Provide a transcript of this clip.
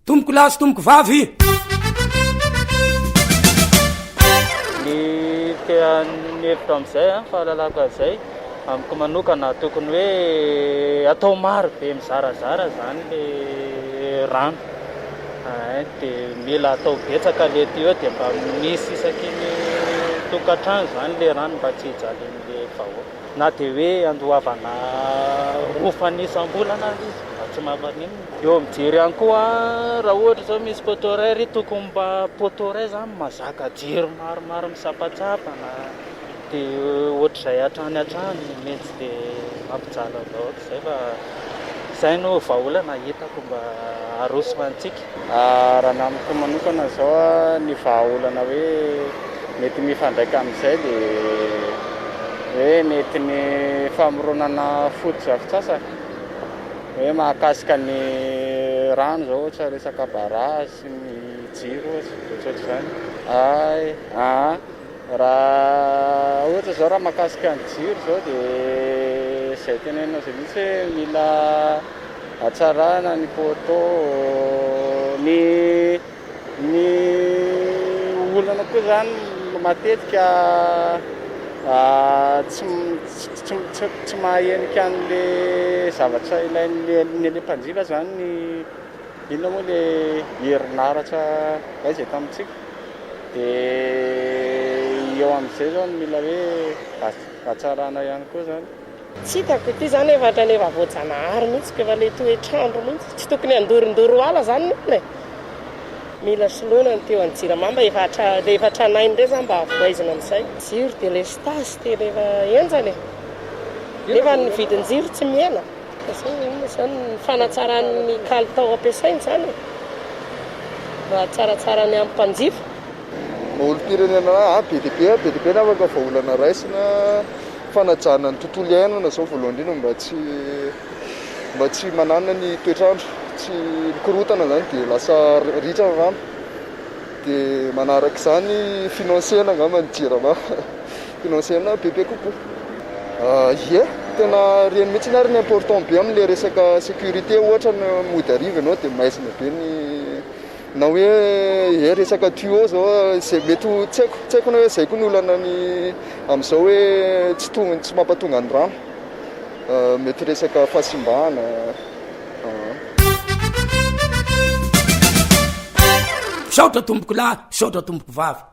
tomboko lahy sy tomboko vavy. Ny tean'ny hevitra amin'izay fahalalako an'izay amiko manokana tokony hoe atao maro be mizarazara zany le rano dia mila atao betsaka le tuyau dia mba misy isaky ny tokantrano zany le rano mba tsy hijalin'le vahoaka na dia hoe andohavana rofan'isam-bolana izy mba tsy mampaninona. Eo mijery ihany koa raha ohatra zao misy poteray ry tokony mba poteray zany mazaka jiro maromaro misampatsapana dia ohatr'izay hatrany mety dia mampijaly vahoaka izay fa izay no vahaolana hitako mba arosona antsika. Raha namiko manokana zao ny vahaolana hoe mety mifandraika amin'izay dia hoe mety ny famoronana foto-drafitr'asa hoe mahakasika ny rano zao ohatra resaka barasy ny jiro ohatr'izany. Raha ohatra zao raha mahakasika ny jiro zao dia izay tenenina izay mihitsy hoe mila hatsarana ny poto ny olana koa zany matetika tsy mahenika an'le zavatra ilain'ny le mpanjifa zany ny inona moa le herinaratra izay tamintsika dia eo amin'izay zao mila hoe hatsarana ihany koa zany. Tsy hitako ity zany efa voajanahary mihitsy efa le toetrandro mihitsy tsy tokony andorindoro ala zany nne mila soloina ny teo anjiramamba efa tranainy ndray zany mba avoaizina amin'izay jiro dia le stasy tena efa enjany nefa ny vidin-jiro tsy miena zany ny fanatsaran'ny kalitao ampiasainy zany mba tsaratsarany amin'ny mpanjifa. Olo-pirenena be dia be na afaka vahaolana raisina fanajana ny tontolo iainana zao voalohany indrindra mba tsy mananona ny toetrandro tsy mikorotana zany dia lasa ritra rano dia manaraka izany finansena angamba ny jirama finansena bebe kokoa. Tena reny mihitsy ary ny important be amin'le resaka sécurité ohatra ny mody ariva ianao dia maizina be ny na hoe resaka tuyau zao izay mety tsy haiko na hoe izay koa ny olana ny amin'izao hoe tsy mampatonga ny rano mety resaka fahasimbahana. Saotra tomboko lahy, saotra tomboko vavy.